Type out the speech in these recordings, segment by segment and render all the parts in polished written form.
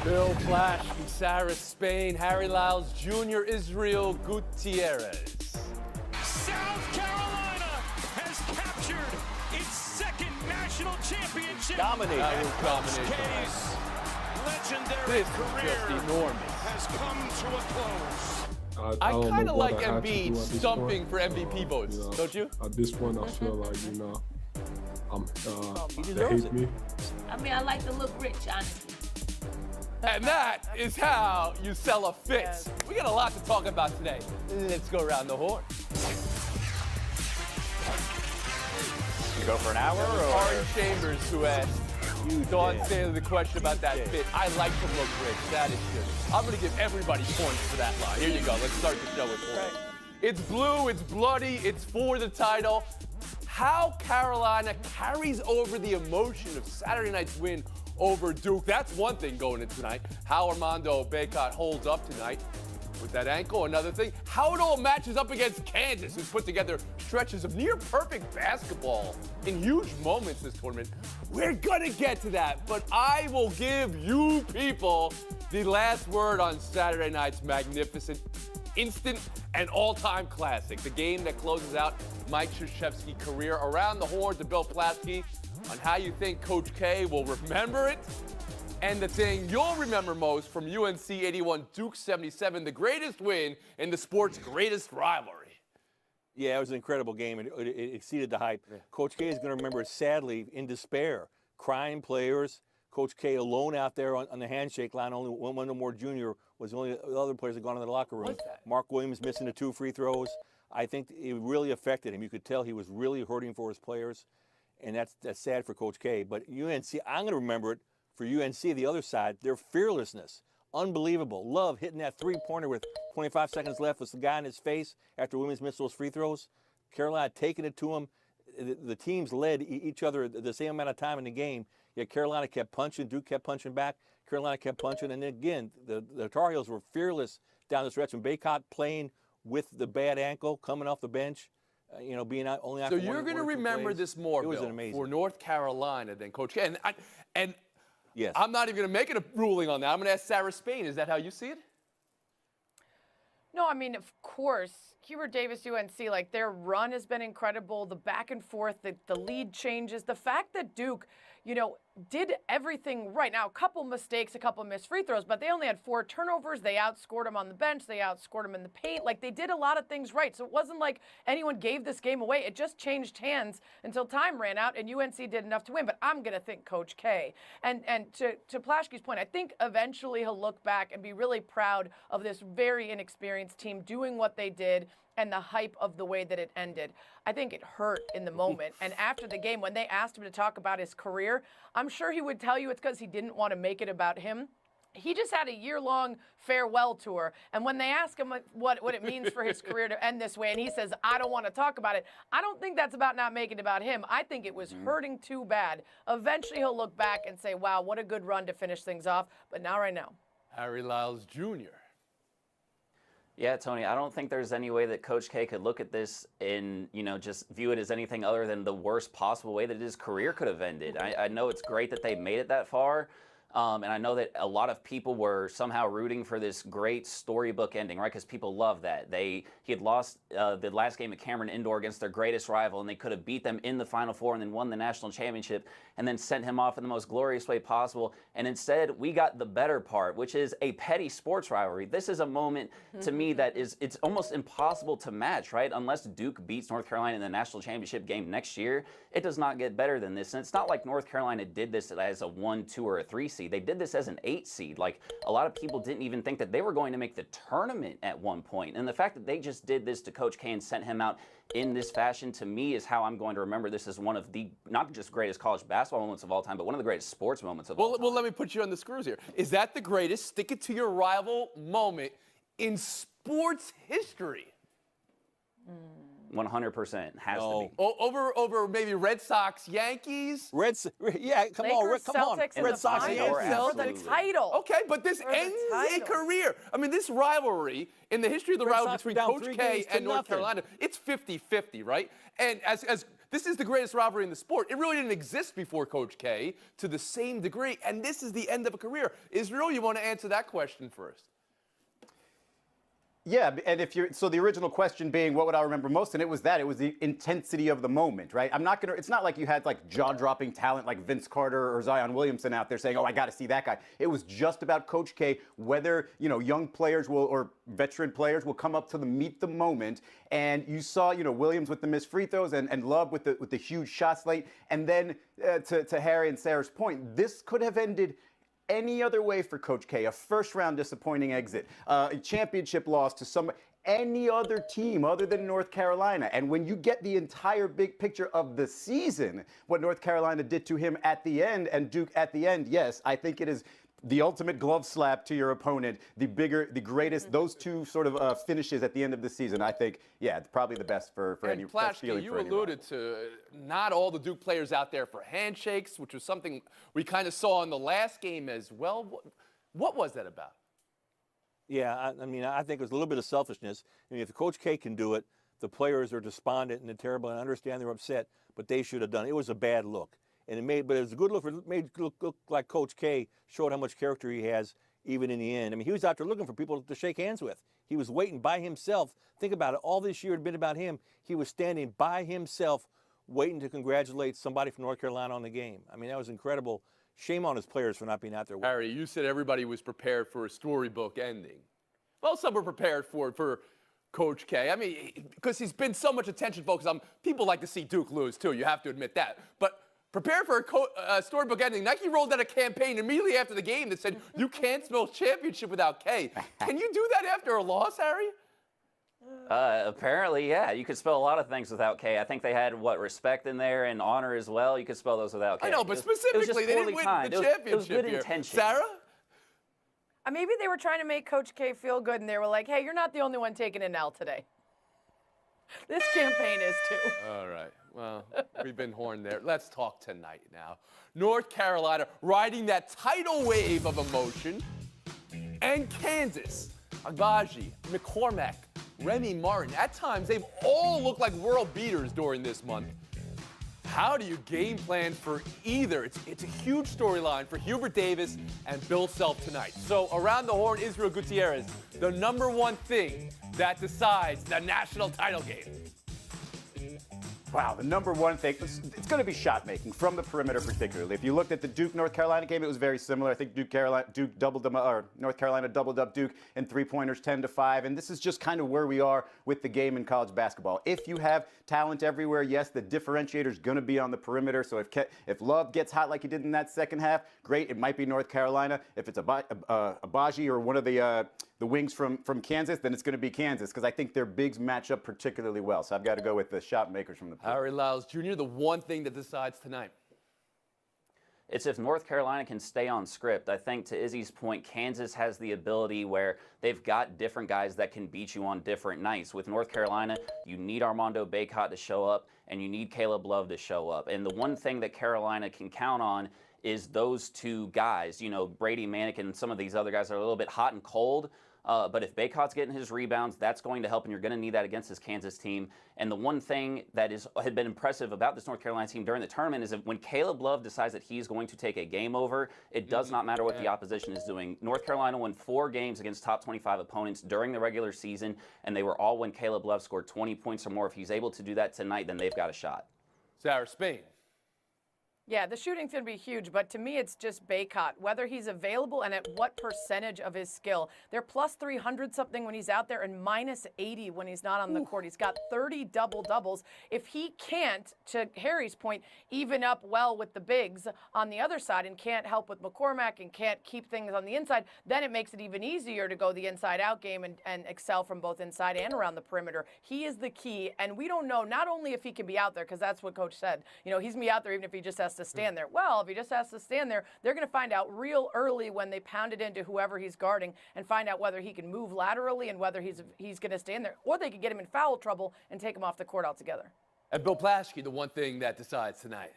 Bill Plaschke, Sarah Spain, Harry Lyles Jr., Israel Gutierrez. South Carolina has captured its second national championship. Dominated. Coach K's legendary career has come to a close. I don't kind know of what like I had to do at Embiid this stumping point. for MVP votes, You know, don't you? At this point, I feel like, they deserves hate it. me. I mean, I like to look rich, honestly. And that is how you sell a fix. We got a lot to talk about today. Let's go around the horn. You go for an hour Ari or? Chambers, who asked Dawn Staley the question about that fit. I like to look rich. That is good. I'm going to give everybody points for that line. Here you go. Let's start the show with points. It's blue, it's bloody, it's for the title. How Carolina carries over the emotion of Saturday night's win over Duke. That's one thing going into tonight. How Armando Bacot holds up tonight with that ankle. Another thing, how it all matches up against Kansas, who's put together stretches of near perfect basketball in huge moments this tournament. We're gonna get to that, but I will give you people the last word on Saturday night's magnificent, instant, and all-time classic. The game that closes out Mike Krzyzewski's career. Around the horn to Bill Plaschke on how you think Coach K will remember it. And the thing you'll remember most from UNC 81, Duke 77, the greatest win in the sport's greatest rivalry. Yeah, it was an incredible game, and it exceeded the hype. Yeah. Coach K is going to remember it sadly in despair. Crying players, Coach K alone out there on the handshake line. Only Wendell Moore Jr. was the only other players that had gone in the locker room. Mark Williams missing the 2 free throws. I think it really affected him. You could tell he was really hurting for his players, and that's sad for Coach K. But UNC, I'm going to remember it for UNC, the other side, their fearlessness. Unbelievable. Love hitting that three-pointer with 25 seconds left with the guy in his face after Williams missed those free throws. Carolina taking it to him. The teams led each other the same amount of time in the game, yet Carolina kept punching, Duke kept punching back, Carolina kept punching, and then again, the Tar Heels were fearless down the stretch, and Bacot playing with the bad ankle, coming off the bench, being out only after So you're going to remember this more, It was Bill, amazing. for North Carolina than Coach K. And Yes. I'm not even going to make it a ruling on that. I'm going to ask Sarah Spain. Is that how you see it? No, I mean, of course, Hubert Davis, UNC, like their run has been incredible. The back and forth, the lead changes. The fact that Duke, did everything right. Now, a couple mistakes, a couple missed free throws, but they only had 4 turnovers. They outscored them on the bench. They outscored them in the paint. Like, they did a lot of things right. So it wasn't like anyone gave this game away. It just changed hands until time ran out, and UNC did enough to win. But I'm going to think Coach K. And to Plaschke's point, I think eventually he'll look back and be really proud of this very inexperienced team doing what they did and the hype of the way that it ended. I think it hurt in the moment. And after the game, when they asked him to talk about his career, I'm sure he would tell you it's because he didn't want to make it about him. He just had a year-long farewell tour. And when they ask him what it means for his career to end this way, and he says, I don't want to talk about it, I don't think that's about not making it about him. I think it was hurting too bad. Eventually he'll look back and say, wow, what a good run to finish things off. But not right now. Harry Lyles Jr. Yeah, Tony, I don't think there's any way that Coach K could look at this and, just view it as anything other than the worst possible way that his career could have ended. I know it's great that they made it that far. And I know that a lot of people were somehow rooting for this great storybook ending, right? Because people love that. He had lost the last game at Cameron Indoor against their greatest rival, and they could have beat them in the Final Four and then won the national championship and then sent him off in the most glorious way possible. And instead, we got the better part, which is a petty sports rivalry. This is a moment to me that it's almost impossible to match, right? Unless Duke beats North Carolina in the national championship game next year, it does not get better than this. And it's not like North Carolina did this as a 1, 2, or a 3 seed. They did this as an 8 seed. Like, a lot of people didn't even think that they were going to make the tournament at one point. And the fact that they just did this to Coach K and sent him out in this fashion, to me, is how I'm going to remember this as one of the, not just greatest college basketball moments of all time, but one of the greatest sports moments of all time. Well, let me put you on the screws here. Is that the greatest stick it to your rival moment in sports history? 100% has to be. Over maybe Red Sox, Yankees? Yeah, come Lakers, on. Celtics in Red the Sox, finals Yankees. for the title. Okay, but this For the ends a title. career. I mean, this rivalry, in the history of the Red rivalry Sox were between down Coach 3 K games to and North nothing. Carolina, it's 50-50, right? And as This is the greatest rivalry in the sport. It really didn't exist before Coach K to the same degree, and this is the end of a career. Israel, you want to answer that question first? Yeah, and so the original question being what would I remember most, and it was the intensity of the moment, right? It's not like you had like jaw-dropping talent like Vince Carter or Zion Williamson out there saying, oh, I got to see that guy. It was just about Coach K, whether, young players or veteran players will come up to meet the moment, and you saw, Williams with the missed free throws and Love with the huge shot slate, and then to Harry and Sarah's point, this could have ended any other way for Coach K, a first-round disappointing exit, a championship loss to any other team other than North Carolina. And when you get the entire big picture of the season, what North Carolina did to him at the end and Duke at the end, yes, I think it is the ultimate glove slap to your opponent, the greatest, those two sort of finishes at the end of the season, I think, yeah, it's probably the best for any best feeling you for anyone. alluded to not all the Duke players out there for handshakes, which was something we kind of saw in the last game as well. What was that about? Yeah, I think it was a little bit of selfishness. I mean, if Coach K can do it, the players are despondent and they're terrible, and I understand they're upset, but they should have done it. It was a bad look. But it was a good look. It made it look like Coach K showed how much character he has, even in the end. I mean, he was out there looking for people to shake hands with. He was waiting by himself. Think about it. All this year had been about him. He was standing by himself, waiting to congratulate somebody from North Carolina on the game. I mean, that was incredible. Shame on his players for not being out there. Harry, you said everybody was prepared for a storybook ending. Well, some were prepared for Coach K. I mean, because he's been so much attention focused on. People like to see Duke lose too. You have to admit that. But prepare for a storybook ending. Nike rolled out a campaign immediately after the game that said, you can't spell championship without K. Can you do that after a loss, Harry? Apparently, yeah. You could spell a lot of things without K. I think they had, respect in there and honor as well. You could spell those without K. I know, but specifically, they didn't win the championship It was good here. intention. Sarah? Maybe they were trying to make Coach K feel good, and they were like, hey, you're not the only one taking an L today. This campaign is too. All right. Well, we've been horned there. Let's talk tonight now. North Carolina riding that tidal wave of emotion. And Kansas, Agbaji, McCormack, Remy Martin. At times, they've all looked like world beaters during this month. How do you game plan for either? It's a huge storyline for Hubert Davis and Bill Self tonight. So around the horn, Israel Gutierrez, the number one thing that decides the national title game. Wow, the number one thing, it's going to be shot making from the perimeter particularly. If you looked at the Duke-North Carolina game, it was very similar. I think North Carolina doubled up Duke in three-pointers 10-5, and this is just kind of where we are with the game in college basketball. If you have talent everywhere, yes, the differentiator is going to be on the perimeter. So if Love gets hot like he did in that second half, great, it might be North Carolina. If it's Agbaji or one of the wings from Kansas, then it's going to be Kansas because I think their bigs match up particularly well. So I've got to go with the shot makers from the Harry Lyles Jr., the one thing that decides tonight. It's if North Carolina can stay on script. I think to Izzy's point, Kansas has the ability where they've got different guys that can beat you on different nights. With North Carolina, you need Armando Bacot to show up, and you need Caleb Love to show up. And the one thing that Carolina can count on is those two guys. Brady Manick and some of these other guys are a little bit hot and cold. But if Bacot's getting his rebounds, that's going to help, and you're going to need that against this Kansas team. And the one thing that had been impressive about this North Carolina team during the tournament is that when Caleb Love decides that he's going to take a game over, it does not matter what the opposition is doing. North Carolina won 4 games against top 25 opponents during the regular season, and they were all when Caleb Love scored 20 points or more. If he's able to do that tonight, then they've got a shot. Sarah, Spain. Yeah, the shooting's going to be huge, but to me, it's just Bacot, whether he's available and at what percentage of his skill. They're plus 300-something when he's out there and minus 80 when he's not on the court. He's got 30 double-doubles. If he can't, to Harry's point, even up well with the bigs on the other side and can't help with McCormack and can't keep things on the inside, then it makes it even easier to go the inside-out game and excel from both inside and around the perimeter. He is the key, and we don't know not only if he can be out there, because that's what Coach said. He's going to be out there even if he just has to stand there. Well, if he just has to stand there, they're going to find out real early when they pound it into whoever he's guarding and find out whether he can move laterally and whether he's going to stand there, or they could get him in foul trouble and take him off the court altogether. And Bill Plaschke, the one thing that decides tonight.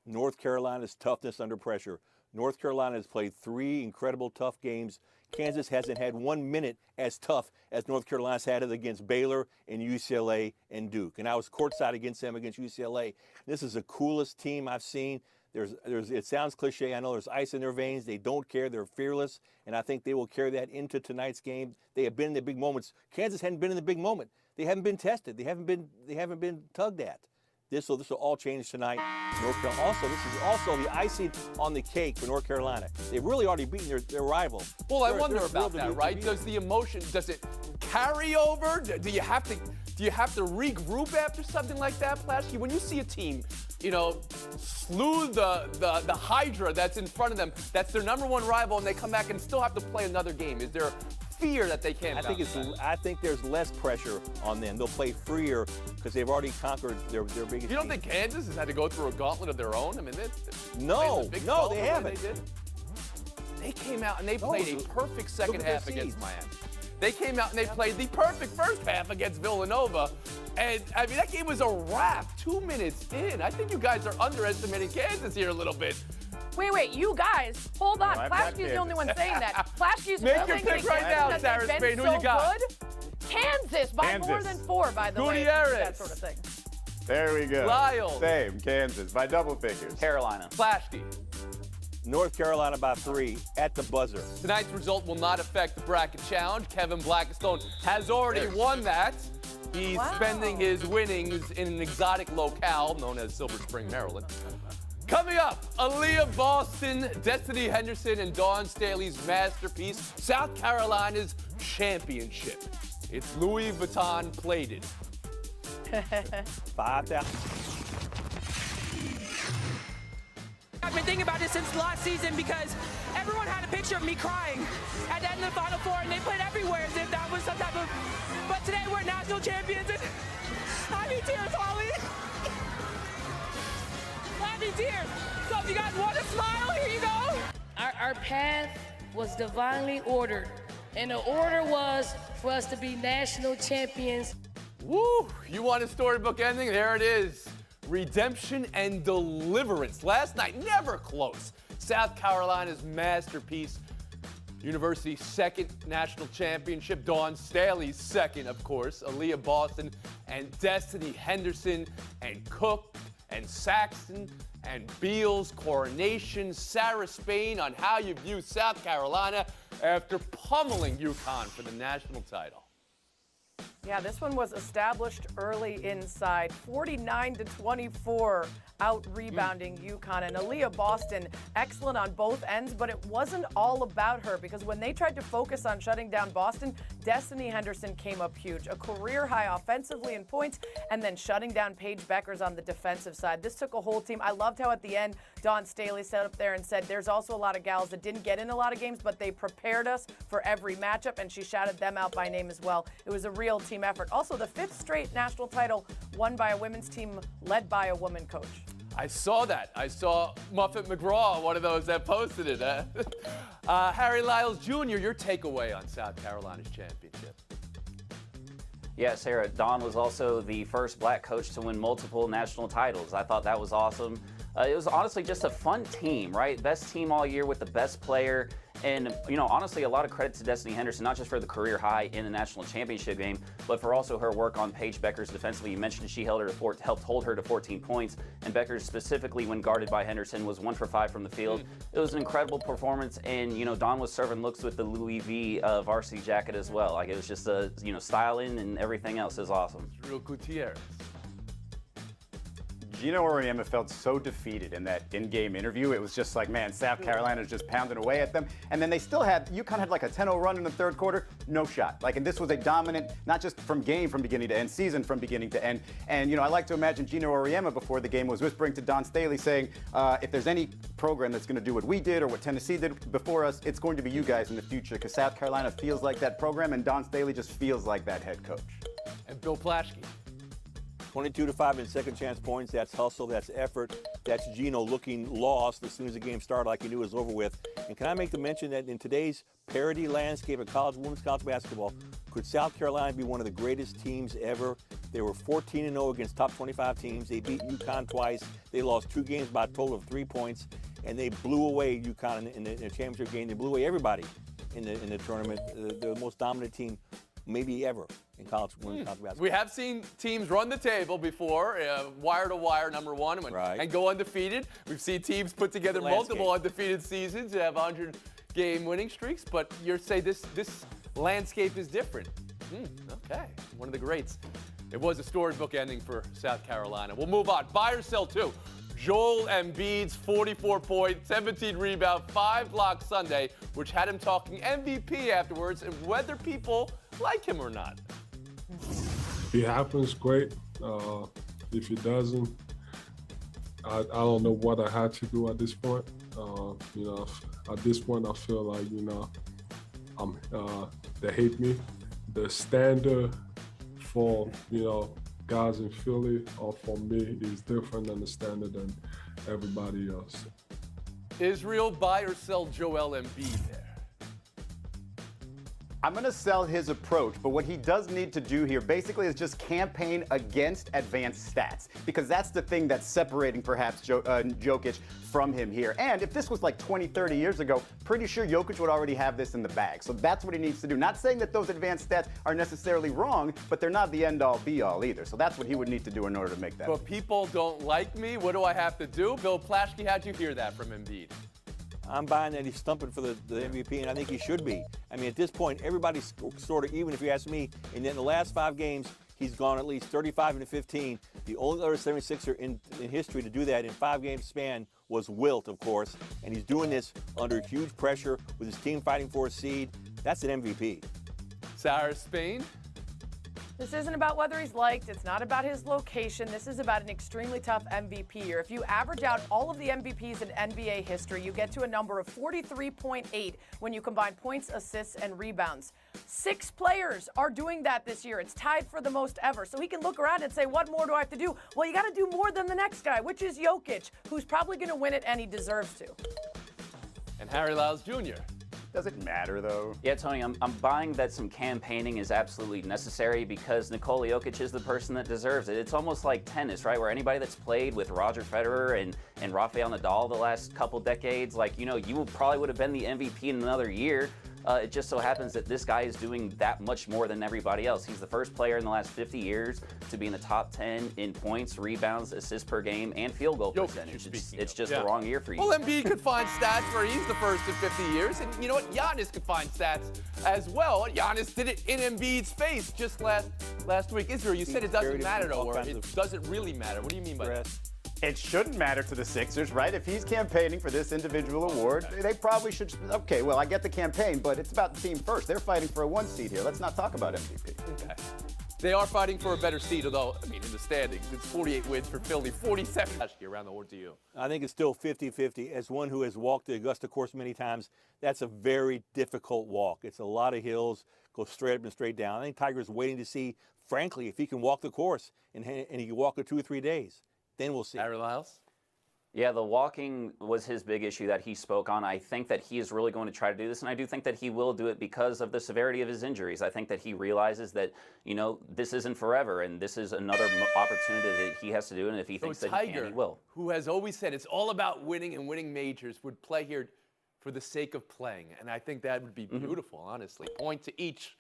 North Carolina's toughness under pressure. North Carolina has played 3 incredible tough games. Kansas hasn't had 1 minute as tough as North Carolina's had it against Baylor and UCLA and Duke. And I was courtside against them against UCLA. This is the coolest team I've seen. It sounds cliche. I know there's ice in their veins. They don't care. They're fearless. And I think they will carry that into tonight's game. They have been in the big moments. Kansas hadn't been in the big moment. They haven't been tested. They haven't been tugged at. This will all change tonight. North Carolina. Also, this is also the icing on the cake for North Carolina. They've really already beaten their rival. Well, I wonder about that, right? Does the emotion, does it carry over? Do you have to regroup after something like that, Plasky? When you see a team, slew the Hydra that's in front of them, that's their #1 rival, and they come back and still have to play another game, is there fear that they can't? I think there's less pressure on them. They'll play freer because they've already conquered their biggest. You don't think Kansas has had to go through a gauntlet of their own? I mean, no, they haven't. They came out and they played a perfect second half against Miami. They came out and they played the perfect first half against Villanova. And, I mean, that game was a wrap 2 minutes in. I think you guys are underestimating Kansas here a little bit. Wait, you guys, hold on. Plasky's the only one saying that. Plasky's Make your pick right now, Sarah Spain. Who you got? Good. Kansas by more than 4, by the way. That sort of thing. There we go. Lyle. Same, Kansas by double figures. Carolina. Plasky. North Carolina by 3 at the buzzer. Tonight's result will not affect the bracket challenge. Kevin Blackstone has already won that. He's spending his winnings in an exotic locale known as Silver Spring, Maryland. Coming up, Aaliyah Boston, Destiny Henderson, and Dawn Staley's masterpiece, South Carolina's championship. It's Louis Vuitton plated. 5,000. I've been thinking about this since last season because everyone had a picture of me crying at the end of the Final Four, and they played everywhere as if that was some type of. But today we're national champions, and I need tears, Holly. I need tears. So if you guys want to smile, here you go. Our path was divinely ordered, and the order was for us to be national champions. Woo! You want a storybook ending? There it is. Redemption and deliverance. Last night, never close. South Carolina's masterpiece. University's second national championship. Dawn Staley's second, of course. Aaliyah Boston and Destiny Henderson and Cook and Saxton and Beal's coronation. Sarah Spain on how you view South Carolina after pummeling UConn for the national title. Yeah, this one was established early inside, 49-24, out-rebounding UConn. And Aaliyah Boston, excellent on both ends, but it wasn't all about her because when they tried to focus on shutting down Boston, Destiny Henderson came up huge. A career high offensively in points and then shutting down Paige Beckers on the defensive side. This took a whole team. I loved how at the end, Dawn Staley sat up there and said, there's also a lot of gals that didn't get in a lot of games, but they prepared us for every matchup, and she shouted them out by name as well. It was a real team effort. Also, the 5th straight national title won by a women's team led by a woman coach. I saw that. I saw Muffet McGraw, one of those that posted it. Harry Lyles Jr., your takeaway on South Carolina's championship. Yeah, Sarah, Dawn was also the first black coach to win multiple national titles. I thought that was awesome. It was honestly just a fun team, right? Best team all year with the best player. And, honestly, a lot of credit to Destiny Henderson, not just for the career high in the national championship game, but for also her work on Paige Beckers defensively. You mentioned she helped hold her to 14 points, and Beckers specifically, when guarded by Henderson, was 1 for 5 from the field. It was an incredible performance, and, Dawn was serving looks with the Louis V varsity jacket as well. Like, it was just, styling and everything else is awesome. Real Gutierrez. Gino Auriemma felt so defeated in that in-game interview. It was just like, man, South Carolina's just pounding away at them. And then UConn had like a 10-0 run in the third quarter, no shot. And this was a dominant, not just from beginning to end, season from beginning to end. And, I like to imagine Gino Auriemma before the game was whispering to Dawn Staley saying, if there's any program that's going to do what we did or what Tennessee did before us, it's going to be you guys in the future, because South Carolina feels like that program and Dawn Staley just feels like that head coach. And Bill Plaschke. 22-5 in second chance points. That's hustle. That's effort. That's Gino looking lost as soon as the game started, like he knew it was over with. And can I make the mention that in today's parity landscape of women's college basketball, could South Carolina be one of the greatest teams ever? They were 14-0 against top 25 teams. They beat UConn twice. They lost 2 games by a total of 3 points. and they blew away UConn in the championship game. They blew away everybody in the tournament. The most dominant team maybe ever in college basketball. We have seen teams run the table before, wire to wire, number one, and go undefeated. We've seen teams put together multiple undefeated seasons and have 100-game winning streaks, but you're saying this landscape is different. Okay, one of the greats. It was a storybook ending for South Carolina. We'll move on. Buy or sell two. Joel Embiid's 44 points, 17 rebound, 5 blocks Sunday, which had him talking MVP afterwards and whether people like him or not. If it happens, great. If it doesn't, I don't know what I had to do at this point. At this point, I feel like, they hate me. The standard for, guys in Philly or for me is different than the standard than everybody else. Israel, buy or sell Joel Embiid there? I'm going to sell his approach, but what he does need to do here basically is just campaign against advanced stats, because that's the thing that's separating perhaps Jokic from him here. And if this was like 20, 30 years ago, pretty sure Jokic would already have this in the bag. So that's what he needs to do. Not saying that those advanced stats are necessarily wrong, but they're not the end-all, be-all either. So that's what he would need to do in order to make that. But people don't like me. What do I have to do? Bill Plaschke, how'd you hear that from Embiid? I'm buying that he's stumping for the MVP, and I think he should be. I mean, at this point, everybody's sort of even, if you ask me. And in the last 5 games, he's gone at least 35 and 15. The only other 76er in history to do that in 5 games span was Wilt, of course. And he's doing this under huge pressure with his team fighting for a seed. That's an MVP. Sarah, Spain? This isn't about whether he's liked. It's not about his location. This is about an extremely tough MVP year. If you average out all of the MVPs in NBA history, you get to a number of 43.8 when you combine points, assists, and rebounds. 6 players are doing that this year. It's tied for the most ever. So he can look around and say, what more do I have to do? Well, you got to do more than the next guy, which is Jokic, who's probably going to win it, and he deserves to. And Harry Lyles Jr. Does it matter, though? Yeah, Tony, I'm buying that some campaigning is absolutely necessary because Nikola Jokic is the person that deserves it. It's almost like tennis, right, where anybody that's played with Roger Federer and Rafael Nadal the last couple decades, you probably would have been the MVP in another year. It just so happens that this guy is doing that much more than everybody else. He's the first player in the last 50 years to be in the top 10 in points, rebounds, assists per game, and field goal percentage. It's just the wrong year for you. Well, Embiid could find stats where he's the first in 50 years. And you know what? Giannis could find stats as well. Giannis did it in Embiid's face just last week. Israel, you said it doesn't matter, though, or it doesn't really matter. What do you mean by that? It shouldn't matter to the Sixers, right? If he's campaigning for this individual award, they probably should. Okay, well, I get the campaign, but it's about the team first. They're fighting for a 1 seed here. Let's not talk about MVP. Okay. They are fighting for a better seed, although, in the standings, it's 48 wins for Philly, 47 last year. Around the horn to you. I think it's still 50-50. As one who has walked the Augusta course many times, that's a very difficult walk. It's a lot of hills, go straight up and straight down. I think Tiger's waiting to see, frankly, if he can walk the course, and he can walk it 2 or 3 days. Then we'll see. Harry Lyles? Yeah, the walking was his big issue that he spoke on. I think that he is really going to try to do this, and I do think that he will do it because of the severity of his injuries. I think that he realizes that, this isn't forever, and this is another opportunity that he has to do, and if he thinks that he can, he will. Who has always said it's all about winning and winning majors, would play here for the sake of playing, and I think that would be beautiful, honestly. Point to each.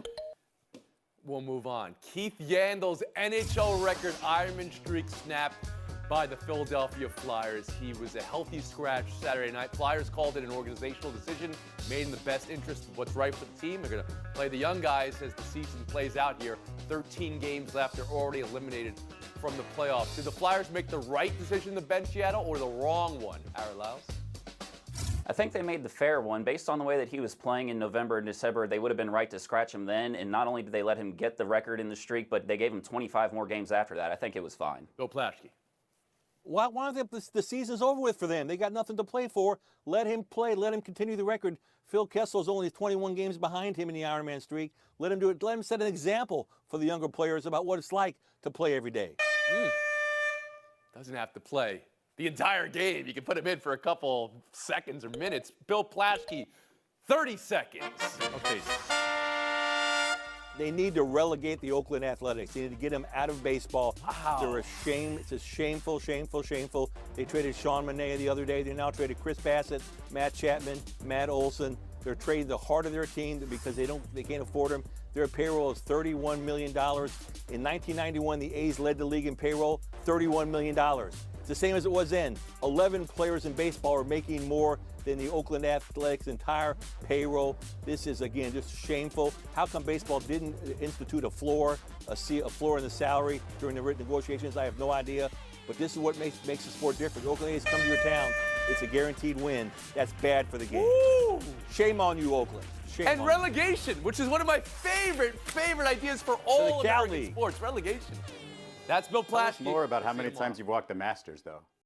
We'll move on. Keith Yandle's NHL record Ironman streak snapped by the Philadelphia Flyers. He was a healthy scratch Saturday night. Flyers called it an organizational decision made in the best interest of what's right for the team. They're going to play the young guys as the season plays out here. 13 games left. They're already eliminated from the playoffs. Did the Flyers make the right decision to bench Seattle or the wrong one, Harry Lyles? I think they made the fair one. Based on the way that he was playing in November and December, they would have been right to scratch him then. And not only did they let him get the record in the streak, but they gave him 25 more games after that. I think it was fine. Bill Plaschke. Why don't the season's over with for them? They got nothing to play for. Let him play. Let him continue the record. Phil Kessel's only 21 games behind him in the Ironman streak. Let him do it. Let him set an example for the younger players about what it's like to play every day. Doesn't have to play the entire game. You can put him in for a couple seconds or minutes. Bill Plaschke, 30 seconds. Okay. They need to relegate the Oakland Athletics. They need to get them out of baseball. Wow. They're a shame. It's a shameful. They traded Sean Manaea the other day. They now traded Chris Bassett, Matt Chapman, Matt Olson. They're trading the heart of their team because they can't afford them. Their payroll is $31 million. In 1991, the A's led the league in payroll, $31 million. It's the same as it was then. 11 players in baseball are making more than the Oakland Athletics' entire payroll. This is, again, just shameful. How come baseball didn't institute a floor in the salary during the written negotiations? I have no idea. But this is what makes the sport different. The Oakland A's come to your town. It's a guaranteed win. That's bad for the game. Ooh. Shame on you, Oakland. Shame And on relegation, which is one of my favorite ideas for all Cal American League. sports. Relegation. That's Bill Tell us Plaschke. more about how many times you've walked the Masters, though.